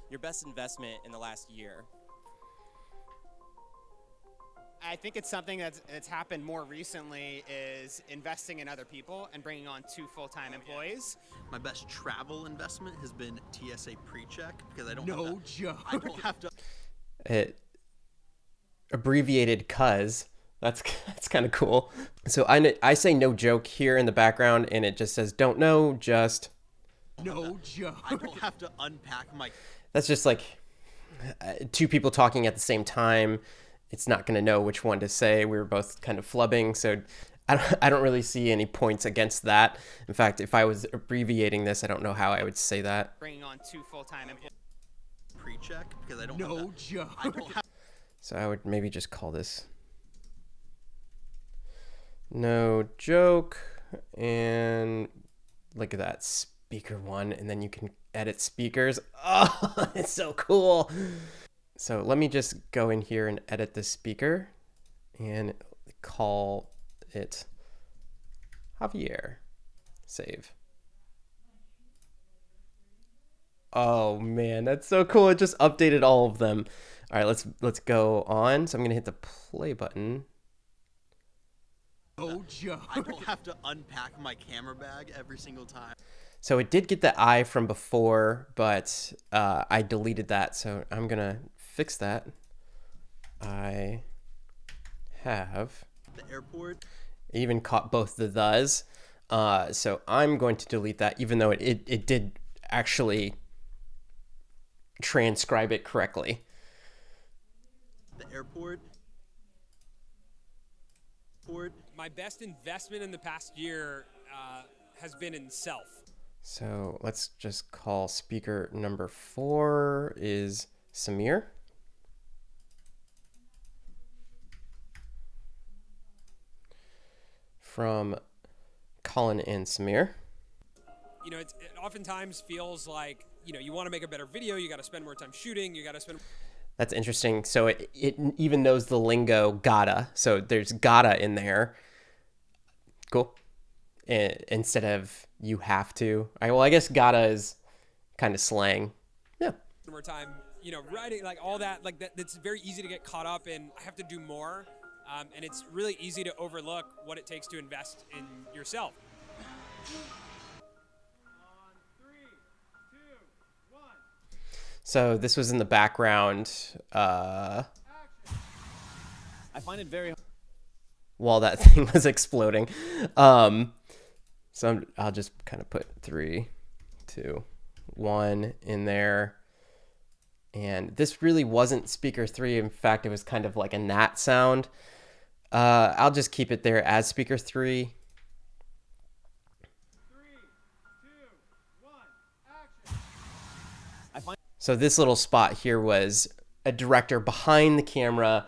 your best investment in the last year? I think it's something that's happened more recently is investing in other people and bringing on 2 full-time employees. My best travel investment has been TSA pre-check because I don't No joke. I don't have to It abbreviated cuz. That's kind of cool. So I say no joke here in the background, and it just says don't know, just No joke. I don't have to unpack my that's just like two people talking at the same time. It's not going to know which one to say. We were both kind of flubbing, so I don't really see any points against that. In fact, if I was abbreviating this, I don't know how I would say that. Bringing on 2 full-time employees. pre-check because I don't No have joke. I don't have So I would maybe just call this no joke, and look at that speaker one, and then you can edit speakers. Oh, it's so cool. So let me just go in here and edit the speaker and call it Javier. Save. Oh man, that's so cool. It just updated all of them. All right, let's go on. So I'm going to hit the play button. No joke. I don't have to unpack my camera bag every single time. So it did get the I from before, but I deleted that. So I'm going to fix that. I have The airport. even caught both the thes. So I'm going to delete that, even though it did actually transcribe it correctly. The airport. My best investment in the past year has been in self. So let's just call speaker number 4 is Samir. From Colin and Samir. You know, it oftentimes feels like, you know, you want to make a better video, you got to spend more time shooting, you got to spend... That's interesting. So it even knows the lingo gotta. So there's gotta in there. Cool. Instead of you have to. I guess gotta is kind of slang. Yeah. more time, you know, writing, like all that, like that, it's very easy to get caught up in, I have to do more. And it's really easy to overlook what it takes to invest in yourself. So this was in the background I find it very while that thing was exploding. So I'll just kind of put 3, 2, 1 in there. And this really wasn't speaker 3. In fact, it was kind of like a gnat sound. I'll just keep it there as speaker 3. So this little spot here was a director behind the camera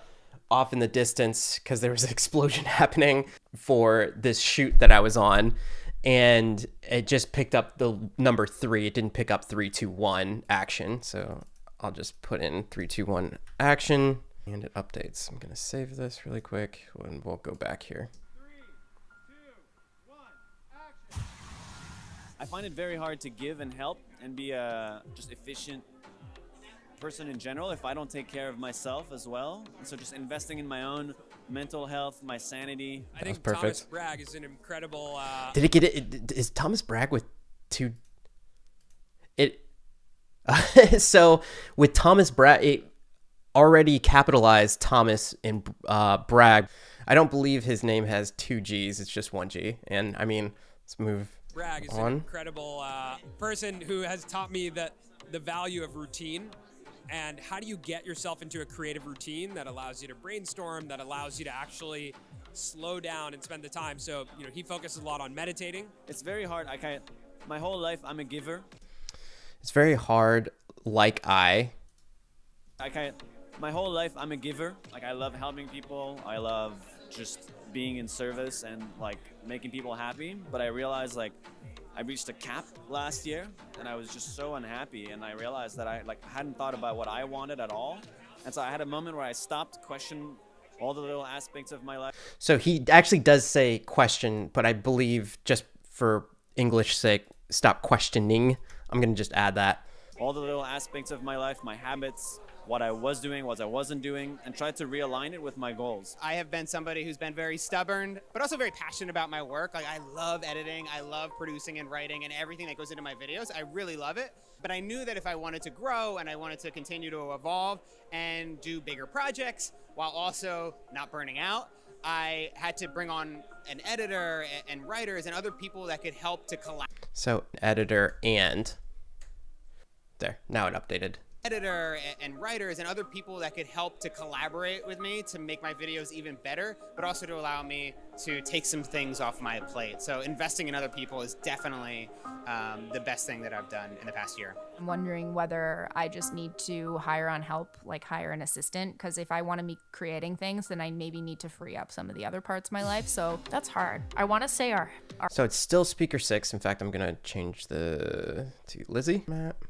off in the distance because there was an explosion happening for this shoot that I was on. And it just picked up the number 3. It didn't pick up 3, 2, 1 action. So I'll just put in 3, 2, 1 action and it updates. I'm going to save this really quick and we'll go back here. I find it very hard to give and help and be a just efficient person in general if I don't take care of myself as well. And so just investing in my own mental health, my sanity. I think perfect. Thomas Bragg is an incredible... Did it get it? Is Thomas Bragg with 2? It. So with Thomas Bragg, it already capitalized Thomas in Bragg. I don't believe his name has 2 G's. It's just 1 G. And I mean, let's move Bragg is on. an incredible person who has taught me that the value of routine and how do you get yourself into a creative routine that allows you to brainstorm, that allows you to actually slow down and spend the time. So, you know, he focuses a lot on meditating. It's very hard. My whole life, I'm a giver. It's very hard, like my whole life, I'm a giver. Like, I love helping people. I love just being in service and, like, making people happy. But I realized, like, I reached a cap last year and I was just so unhappy, and I realized that I hadn't thought about what I wanted at all. And so I had a moment where I stopped, questioned all the little aspects of my life. So he actually does say question, but I believe just for English sake, stop questioning. I'm going to just add that. all the little aspects of my life, my habits, what I was doing, what I wasn't doing, and try to realign it with my goals. I have been somebody who's been very stubborn, but also very passionate about my work. Like, I love editing, I love producing and writing and everything that goes into my videos. I really love it. But I knew that if I wanted to grow and I wanted to continue to evolve and do bigger projects while also not burning out, I had to bring on an editor and writers and other people that could help to collaborate. So editor and there, now it updated. Editor and writers and other people that could help to collaborate with me to make my videos even better, but also to allow me to take some things off my plate. So investing in other people is definitely the best thing that I've done in the past year. I'm wondering whether I just need to hire on help, like hire an assistant, because if I want to be creating things, then I maybe need to free up some of the other parts of my life. So that's hard. I want to say our So it's still speaker 6. In fact, I'm going to change to Lizzie. Map.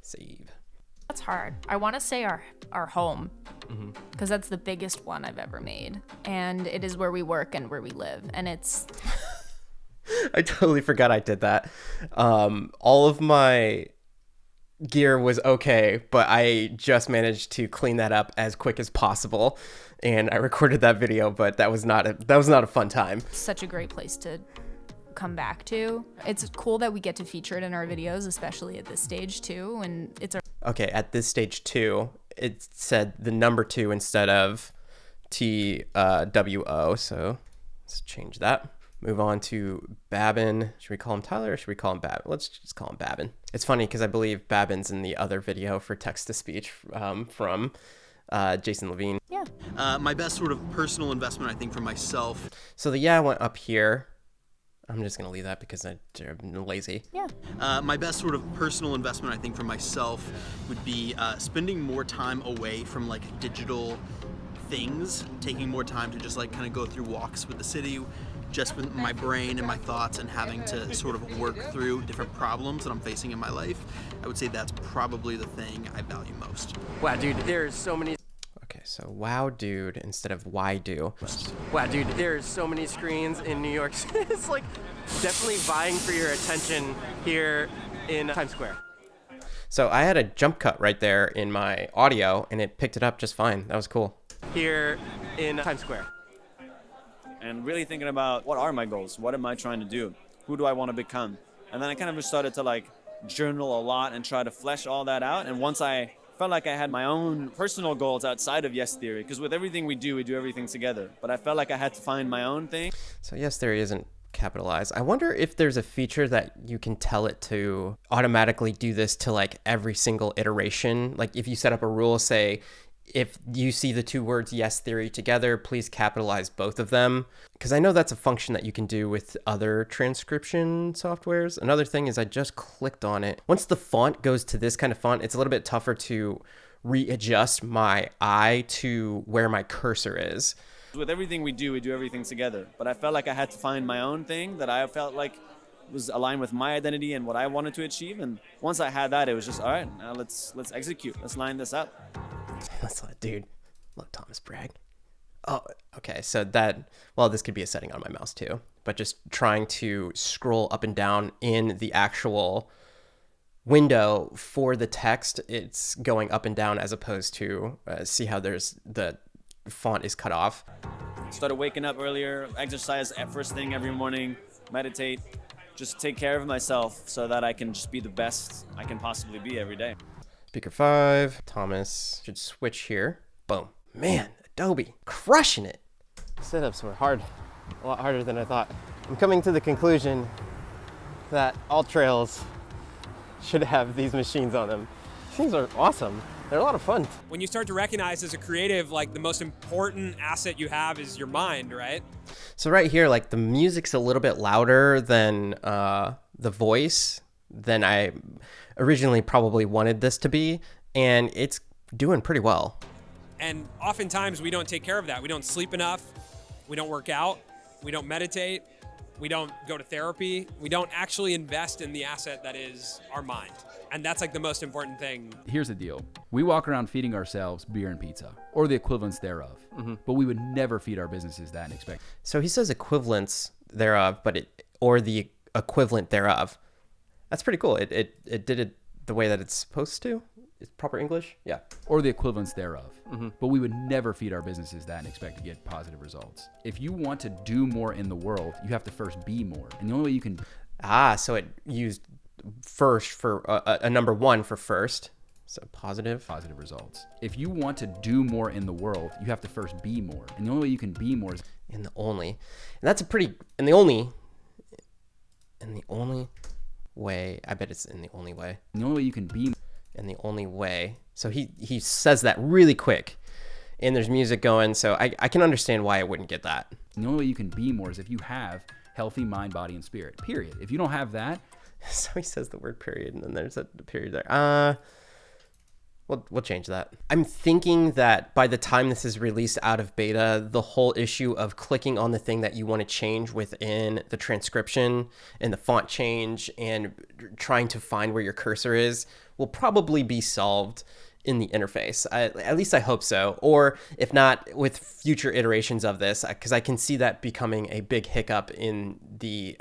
Save. That's hard. I want to say our home, because that's the biggest one I've ever made. And it is where we work and where we live. And it's... I totally forgot I did that. All of my gear was okay, but I just managed to clean that up as quick as possible. And I recorded that video, but that was not a fun time. such a great place to come back to. It's cool that we get to feature it in our videos, especially at this stage too. And it's a Okay, at this stage 2, it said the number 2 instead of TWO. So let's change that. Move on to Babin. Should we call him Tyler or should we call him Babin? Let's just call him Babin. It's funny because I believe Babin's in the other video for text-to-speech from Jason Levine. yeah. My best sort of personal investment, I think, for myself. So the yeah went up here. I'm just going to leave that because I'm lazy. Yeah. My best sort of personal investment, I think, for myself would be spending more time away from like digital things, taking more time to just like kind of go through walks with the city, just with my brain and my thoughts, and having to sort of work through different problems that I'm facing in my life. I would say that's probably the thing I value most. Wow, dude, there's so many. Okay, so wow, dude, instead of why do. Wow, dude, there's so many screens in New York. It's like definitely vying for your attention here in Times Square. So I had a jump cut right there in my audio, and it picked it up just fine. That was cool. Here in Times Square. And really thinking about what are my goals? What am I trying to do? Who do I want to become? And then I kind of just started to like journal a lot and try to flesh all that out. And once I felt like I had my own personal goals outside of Yes Theory, because with everything we do everything together. But I felt like I had to find my own thing. So Yes Theory isn't capitalized. I wonder if there's a feature that you can tell it to automatically do this to like every single iteration. Like if you set up a rule, say, if you see the two words Yes Theory together, please capitalize both of them. Because I know that's a function that you can do with other transcription softwares. Another thing is I just clicked on it. Once the font goes to this kind of font, it's a little bit tougher to readjust my eye to where my cursor is. With everything we do everything together. But I felt like I had to find my own thing that I felt like was aligned with my identity and what I wanted to achieve. And once I had that, it was just, all right, now let's execute. Let's line this up. Dude, look, Thomas brag. Oh, okay. So that, well, this could be a setting on my mouse too, but just trying to scroll up and down in the actual window for the text, it's going up and down as opposed to see how there's the font is cut off. Started waking up earlier, exercise at first thing every morning, meditate, just take care of myself so that I can just be the best I can possibly be every day. Speaker 5, Thomas should switch here. Boom. Man, Adobe, crushing it. Setups were hard, a lot harder than I thought. I'm coming to the conclusion that all trails should have these machines on them. These are awesome. They're a lot of fun. When you start to recognize as a creative, like the most important asset you have is your mind, right? So right here, like the music's a little bit louder than the voice than I originally probably wanted this to be, and it's doing pretty well. And oftentimes we don't take care of that. We don't sleep enough. We don't work out. We don't meditate. We don't go to therapy. We don't actually invest in the asset that is our mind. And that's like the most important thing. Here's the deal. We walk around feeding ourselves beer and pizza, or the equivalents thereof. But we would never feed our businesses that and expect. So he says equivalents thereof, but or the equivalent thereof. That's pretty cool. It did it the way that it's supposed to. Is proper English? Yeah. Or the equivalents thereof. But we would never feed our businesses that and expect to get positive results. If you want to do more in the world, you have to first be more. And the only way you can... So it used first for a number one for first. So positive results. If you want to do more in the world, you have to first be more. And the only way you can be more is... In the only. And that's a pretty... In the only way... I bet it's in the only way. And the only way you can be... In the only way. So he says that really quick. And there's music going, so I can understand why I wouldn't get that. And the only way you can be more is if you have healthy mind, body, and spirit. Period. If you don't have that... So he says the word period, and then there's a period there. We'll change that. I'm thinking that by the time this is released out of beta, the whole issue of clicking on the thing that you want to change within the transcription and the font change and trying to find where your cursor is will probably be solved in the interface. At least I hope so. Or if not, with future iterations of this, because I can see that becoming a big hiccup in the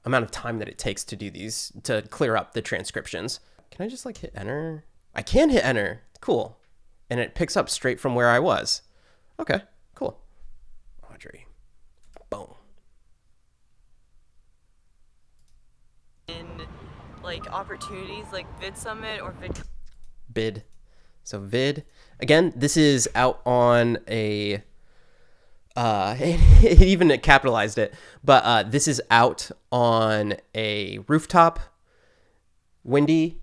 amount of time that it takes to do these, to clear up the transcriptions. Can I just like hit enter? I can hit enter. Cool. And it picks up straight from where I was. Okay, cool. Audrey. Boom. In like opportunities like Vid Summit or Bid. So vid. Again, this is out on a it even capitalized it, but this is out on a rooftop, windy,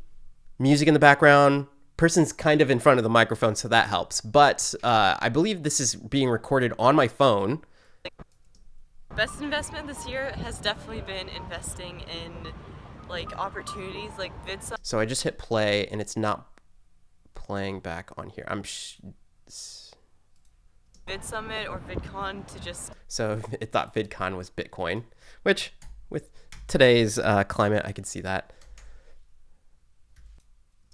music in the background, person's kind of in front of the microphone, so that helps. But I believe this is being recorded on my phone. Best investment this year has definitely been investing in like opportunities like Vid Summit. So I just hit play and it's not playing back on here. Vid Summit or VidCon to just... So it thought VidCon was Bitcoin, which with today's climate, I can see that.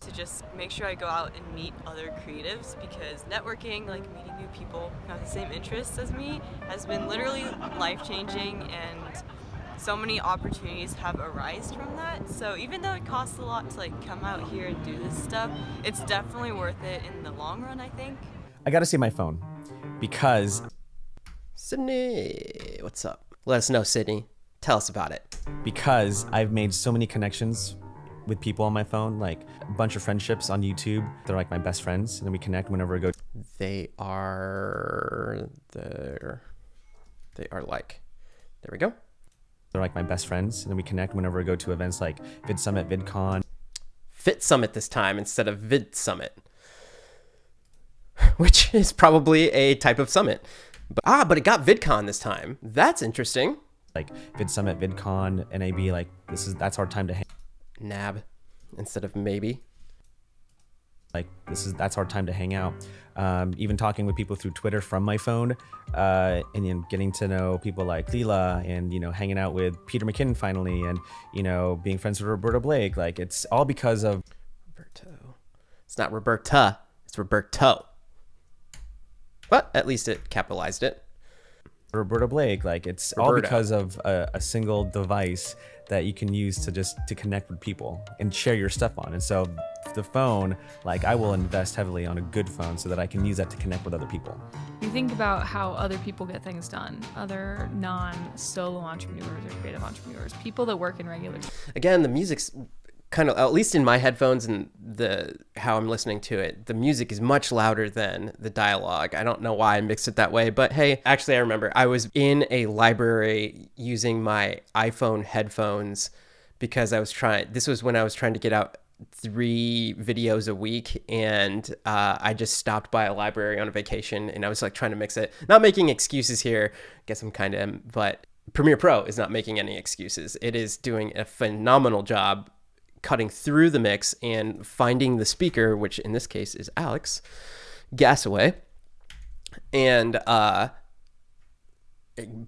To just make sure I go out and meet other creatives, because networking, like meeting new people who have the same interests as me, has been literally life-changing, and so many opportunities have arisen from that. So even though it costs a lot to like come out here and do this stuff, it's definitely worth it in the long run, I think. I gotta say my phone, because... Sydney, what's up? Let us know, Sydney. Tell us about it. Because I've made so many connections with people on my phone, like a bunch of friendships on YouTube. They're like my best friends, and then we connect whenever I go. They are like, there we go. They're like my best friends, and then we connect whenever I go to events like Vid Summit, VidCon. Fit Summit this time instead of Vid Summit, which is probably a type of summit. But it got VidCon this time. That's interesting. Like Vid Summit, VidCon, NAB, like that's our time to hang. NAB instead of maybe. Like that's our time to hang out. Even talking with people through Twitter from my phone, and then getting to know people like Leela, and hanging out with Peter McKinnon finally, and being friends with Roberta Blake. Like it's all because of Roberto. It's not Roberta. It's Roberto. But at least it capitalized it. Roberta Blake. Like it's all because of a single device that you can use to connect with people and share your stuff on. And so the phone, like I will invest heavily on a good phone so that I can use that to connect with other people. You think about how other people get things done, other non-solo entrepreneurs or creative entrepreneurs, people that work in regular. Again, the music's kind of, at least in my headphones and how I'm listening to it, the music is much louder than the dialogue. I don't know why I mixed it that way, but hey, actually I remember I was in a library using my iPhone headphones because this was when I was trying to get out 3 videos a week, and I just stopped by a library on a vacation, and I was like trying to mix it. Not making excuses here, guess I'm kind of, but Premiere Pro is not making any excuses. It is doing a phenomenal job cutting through the mix and finding the speaker, which in this case is Alex Gasaway, and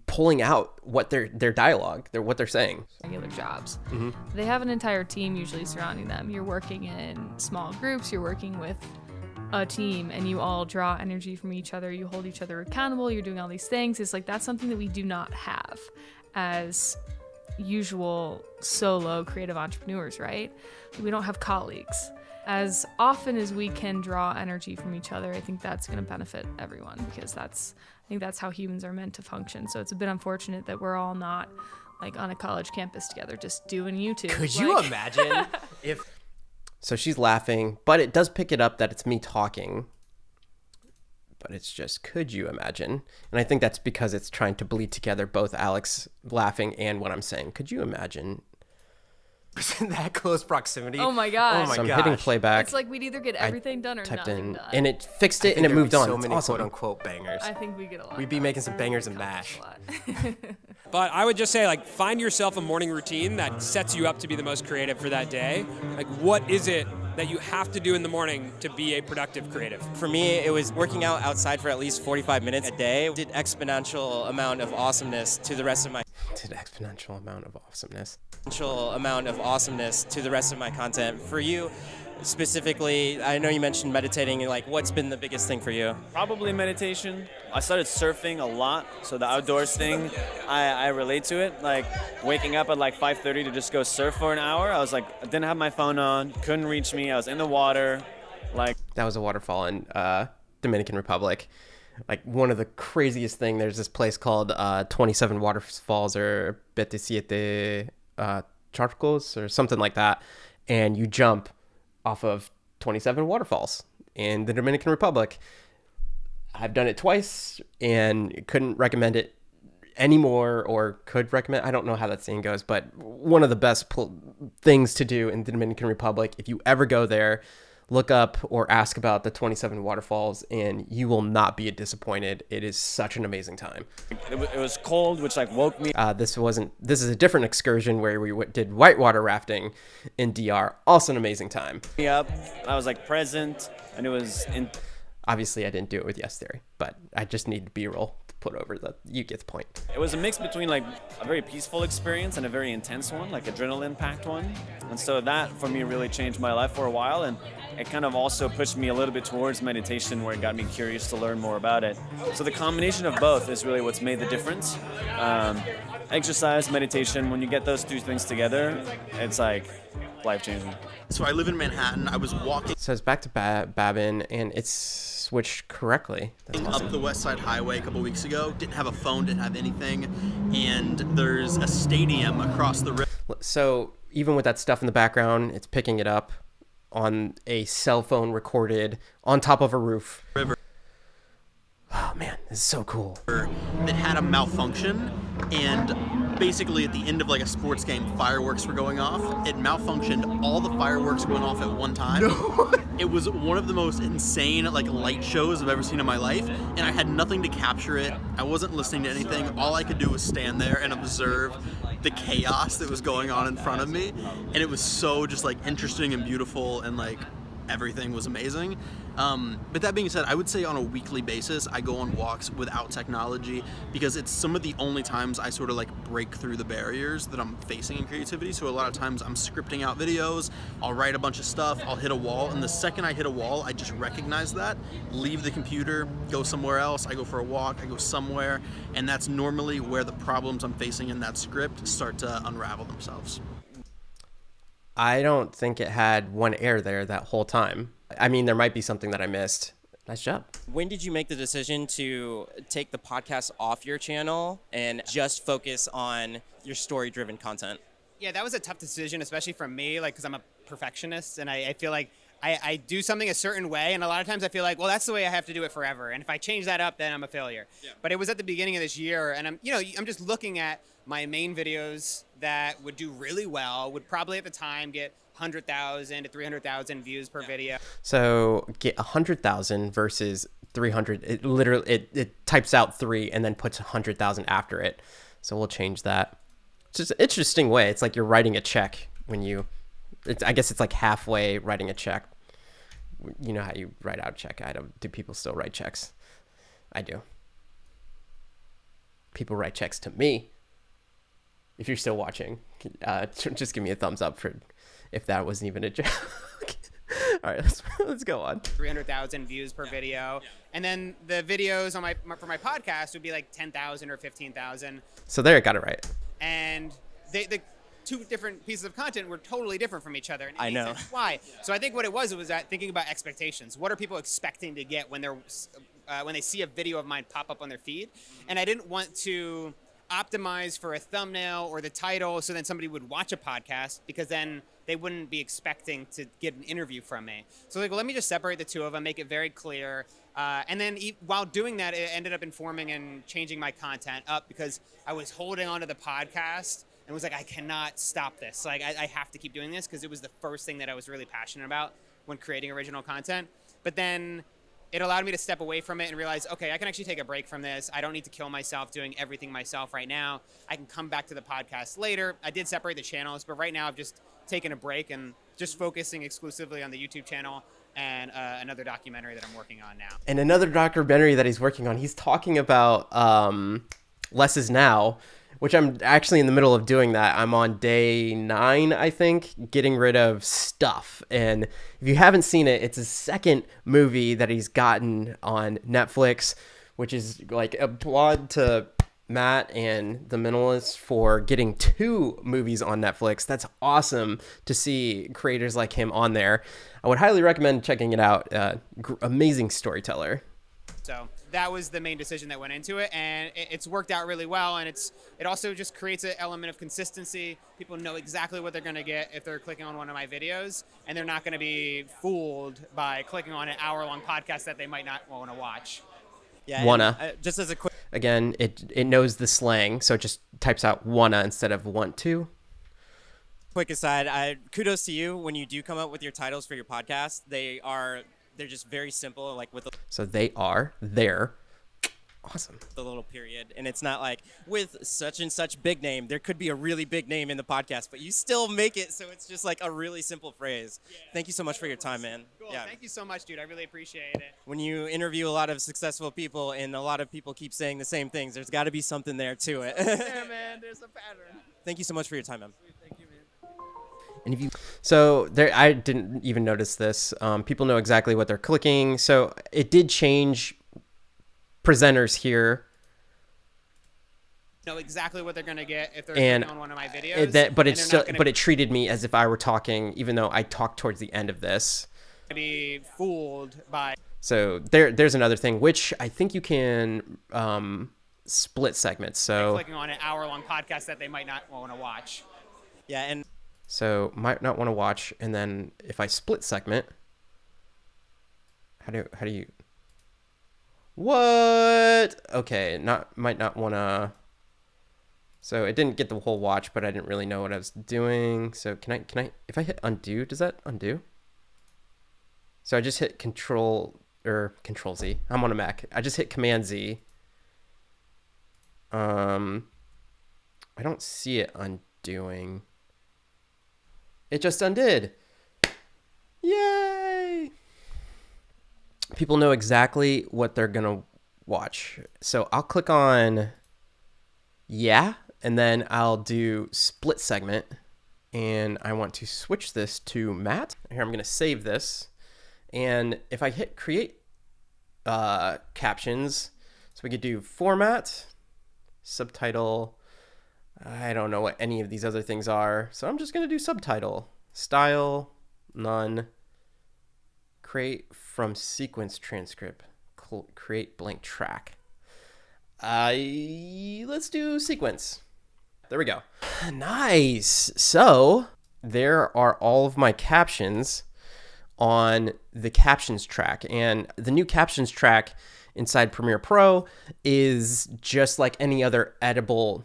pulling out what their dialogue, what they're saying. Regular jobs. Mm-hmm. They have an entire team usually surrounding them. You're working in small groups, you're working with a team, and you all draw energy from each other, you hold each other accountable, you're doing all these things. It's like that's something that we do not have as usual solo creative entrepreneurs, right? We don't have colleagues. As often as we can draw energy from each other, I think that's going to benefit everyone, because I think that's how humans are meant to function. So it's a bit unfortunate that we're all not like on a college campus together just doing YouTube. Could you imagine if... So she's laughing, but it does pick it up that it's me talking. But it's just, could you imagine? And I think that's because it's trying to bleed together both Alex laughing and what I'm saying. Could you imagine? In that close proximity. Oh my god. Oh my So I'm gosh. hitting playback. It's like we'd either get everything done or typed nothing in, done. and it fixed it I and it think moved there'd on. be so It's many awesome. quote unquote bangers. I think we get a lot. We'd be making some bangers and mash. But I would just say, like, find yourself a morning routine that sets you up to be the most creative for that day. Like, what is it that you have to do in the morning to be a productive creative? For me, it was working out outside for at least 45 minutes a day. Did exponential amount of awesomeness to the rest of my Exponential amount of awesomeness. to the rest of my content. For you specifically, I know you mentioned meditating. Like, what's been the biggest thing for you? Probably meditation. I started surfing a lot, so the outdoors thing, I relate to it. Like waking up at like 5:30 to just go surf for an hour. I was like, I didn't have my phone on, couldn't reach me. I was in the water, like. That was a waterfall in Dominican Republic. Like one of the craziest thing. There's this place called 27 Waterfalls or 27 Charcos or something like that, and you jump off of 27 waterfalls in the Dominican Republic. I've done it twice and couldn't recommend it anymore, or could recommend. I don't know how that saying goes, but one of the best things to do in the Dominican Republic. If you ever go there, look up or ask about the 27 waterfalls and you will not be disappointed. It is such an amazing time. It was cold, which like woke me. This is a different excursion where we did whitewater rafting in DR. Also an amazing time. Up. I was like present, and it was in. Obviously, I didn't do it with Yes Theory, but I just need B-roll to put over the. You get the point. It was a mix between like a very peaceful experience and a very intense one, like adrenaline-packed one. And so that for me really changed my life for a while, and it kind of also pushed me a little bit towards meditation, where it got me curious to learn more about it. So the combination of both is really what's made the difference. Exercise, meditation, when you get those two things together, it's like life-changing. So I live in Manhattan. I was walking So it's back to Babin, and it's switched correctly. That's awesome. up the West Side Highway a couple weeks ago. Didn't have a phone, didn't have anything, and there's a stadium across the river. So even with that stuff in the background, it's picking it up on a cell phone recorded on top of a roof. Oh man, this is so cool. That had a malfunction, and basically at the end of like a sports game, fireworks were going off. It malfunctioned. All the fireworks went off at one time. No. It was one of the most insane like light shows I've ever seen in my life, and I had nothing to capture it. I wasn't listening to anything. All I could do was stand there and observe the chaos that was going on in front of me, and it was so just like interesting and beautiful, and like everything was amazing. But that being said, I would say on a weekly basis, I go on walks without technology, because it's some of the only times I sort of like break through the barriers that I'm facing in creativity. So a lot of times I'm scripting out videos, I'll write a bunch of stuff, I'll hit a wall, and the second I hit a wall, I just recognize that, leave the computer, go somewhere else, I go for a walk, I go somewhere, and that's normally where the problems I'm facing in that script start to unravel themselves. I don't think it had one air there that whole time. I mean, there might be something that I missed. Nice job. When did you make the decision to take the podcast off your channel and just focus on your story-driven content? Yeah, that was a tough decision, especially for me, like, because I'm a perfectionist, and I feel like I do something a certain way, and a lot of times I feel like, well, that's the way I have to do it forever, and if I change that up, then I'm a failure. Yeah. But it was at the beginning of this year, and I'm just looking at my main videos that would do really well, would probably at the time get 100,000 to 300,000 views per video. So get 100,000 versus 300. It literally it types out 3 and then puts 100,000 after it. So we'll change that. It's just an interesting way. It's like you're writing a check when you. I guess it's like halfway writing a check. You know how you write out a check. Do people still write checks? I do. People write checks to me. If you're still watching, just give me a thumbs up for if that wasn't even a joke. All right, let's go on. 300,000 views per video, and then the videos on for my podcast would be like 10,000 or 15,000. So there, I got it right. And the two different pieces of content were totally different from each other. And it I made know. sense why. So I think what it was that thinking about expectations. What are people expecting to get when they see a video of mine pop up on their feed? And I didn't want to optimize for a thumbnail or the title so then somebody would watch a podcast, because then they wouldn't be expecting to get an interview from me. So like, well, let me just separate the two of them, make it very clear. And then while doing that, it ended up informing and changing my content up, because I was holding onto the podcast and was like, I cannot stop this. Like, I have to keep doing this, because it was the first thing that I was really passionate about when creating original content. But then it allowed me to step away from it and realize, okay, I can actually take a break from this. I don't need to kill myself doing everything myself right now. I can come back to the podcast later. I did separate the channels, but right now I've just taken a break and just focusing exclusively on the YouTube channel and another documentary that I'm working on now. And another documentary that he's working on, he's talking about Less Is Now, which I'm actually in the middle of doing that. I'm on day 9, I think, getting rid of stuff. And if you haven't seen it, it's his second movie that he's gotten on Netflix, which is like applaud to Matt and The Minimalist for getting 2 movies on Netflix. That's awesome to see creators like him on there. I would highly recommend checking it out. Amazing storyteller. So that was the main decision that went into it, and it's worked out really well. And it also just creates an element of consistency. People know exactly what they're going to get if they're clicking on one of my videos, and they're not going to be fooled by clicking on an hour-long podcast that they might not want to watch. Yeah. Wanna. Just as a quick. Again, it knows the slang, so it just types out wanna instead of want to. Quick aside, kudos to you when you do come up with your titles for your podcast. They're just very simple, like with So they're awesome. the little period, and it's not like with such and such big name. There could be a really big name in the podcast, but you still make it so it's just like a really simple phrase. Yeah, Thank you so much for your time, man. Cool. Yeah. Thank you so much, dude. I really appreciate it. When you interview a lot of successful people and a lot of people keep saying the same things, there's got to be something there to it. Yeah, man. There's a pattern. Thank you so much for your time, man. Thank you, man. And if you, so there, I didn't even notice this. People know exactly what they're clicking. So it did change presenters here. Know exactly what they're going to get if they're And clicking on one of my videos. but and it's they're still, not gonna but it treated me as if I were talking, even though I talked towards the end of this. be fooled by. So there's another thing, which I think you can split segments. So Clicking on an hour-long podcast that they might not want to watch. Yeah, and so might not want to watch, and then if I split segment, how do you? What? Okay, might not want to. So it didn't get the whole watch, but I didn't really know what I was doing. So can I if I hit undo, does that undo? So I just hit Control Z. I'm on a Mac. I just hit Command Z. I don't see it undoing. It just undid. Yay! People know exactly what they're gonna watch. So I'll click on yeah, and then I'll do split segment, and I want to switch this to Matt. Here, I'm gonna save this, and if I hit create captions, so we could do format, subtitle. I don't know what any of these other things are, so I'm just gonna do subtitle, style, none, create from sequence transcript, create blank track. Let's do sequence. There we go. Nice. So there are all of my captions on the captions track, and the new captions track inside Premiere Pro is just like any other editable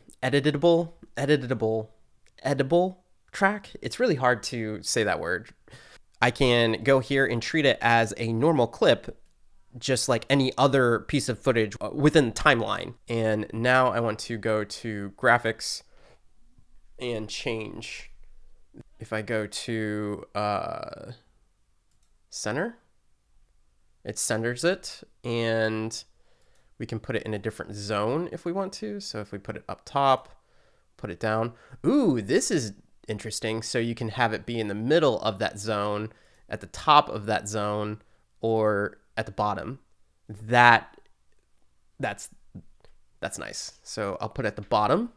track. It's really hard to say that word. I can go here and treat it as a normal clip, just like any other piece of footage within the timeline. And now I want to go to graphics and change. If I go to center, it centers it, and we can put it in a different zone if we want to. So if we put it up top, put it down. Ooh, this is interesting. So you can have it be in the middle of that zone, at the top of that zone, or at the bottom. That's nice. So I'll put it at the bottom.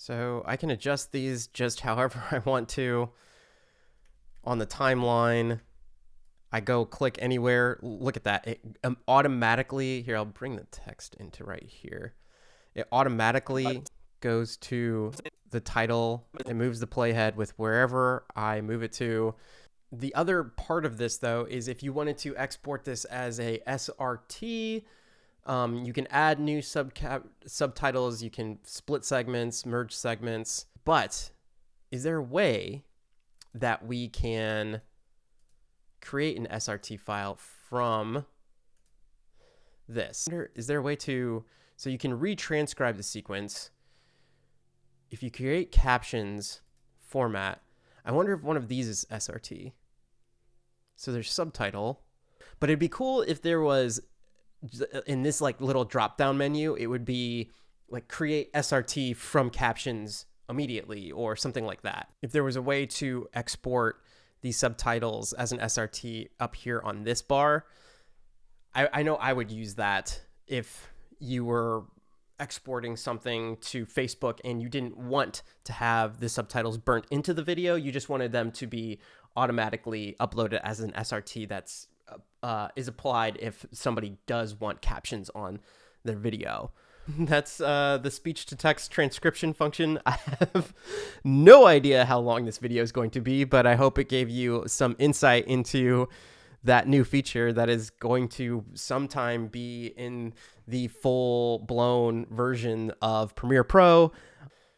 So I can adjust these just however I want to. On the timeline, I go click anywhere. Look at that. It automatically, here, I'll bring the text into right here. It automatically goes to the title. It moves the playhead with wherever I move it to. The other part of this, though, is if you wanted to export this as a SRT, you can add new subtitles. You can split segments, merge segments. But is there a way that we can create an SRT file from this? Is there a way to, so you can retranscribe the sequence. If you create captions format, I wonder if one of these is SRT. So there's subtitle, but it'd be cool if there was in this like little drop down menu, it would be like create SRT from captions immediately or something like that. If there was a way to export these subtitles as an SRT up here on this bar, I know I would use that if you were exporting something to Facebook and you didn't want to have the subtitles burnt into the video. You just wanted them to be automatically uploaded as an SRT that's is applied if somebody does want captions on their video. That's the speech-to-text transcription function. I have no idea how long this video is going to be, but I hope it gave you some insight into that new feature that is going to sometime be in the full-blown version of Premiere Pro.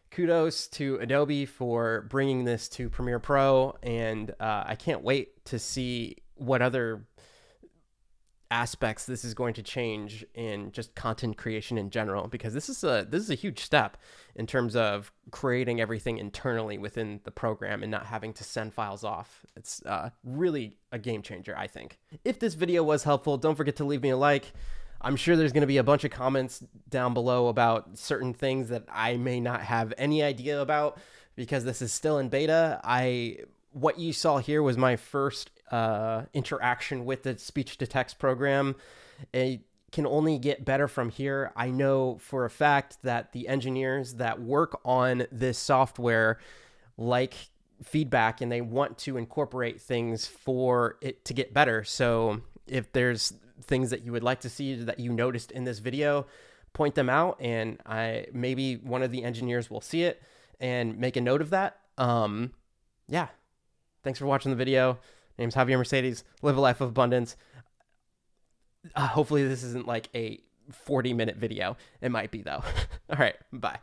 Kudos to Adobe for bringing this to Premiere Pro, and I can't wait to see what other aspects this is going to change in just content creation in general, because this is a huge step in terms of creating everything internally within the program and not having to send files off. It's really a game changer, I think. If this video was helpful, don't forget to leave me a like. I'm sure there's going to be a bunch of comments down below about certain things that I may not have any idea about because this is still in beta. What you saw here was my first interaction with the speech-to-text program. It can only get better from here. I know for a fact that the engineers that work on this software like feedback and they want to incorporate things for it to get better. So if there's things that you would like to see that you noticed in this video, point them out, and maybe one of the engineers will see it and make a note of that. Yeah. Thanks for watching the video. My name's Javier Mercedes. Live a life of abundance. Hopefully this isn't like a 40-minute video. It might be, though. All right. Bye.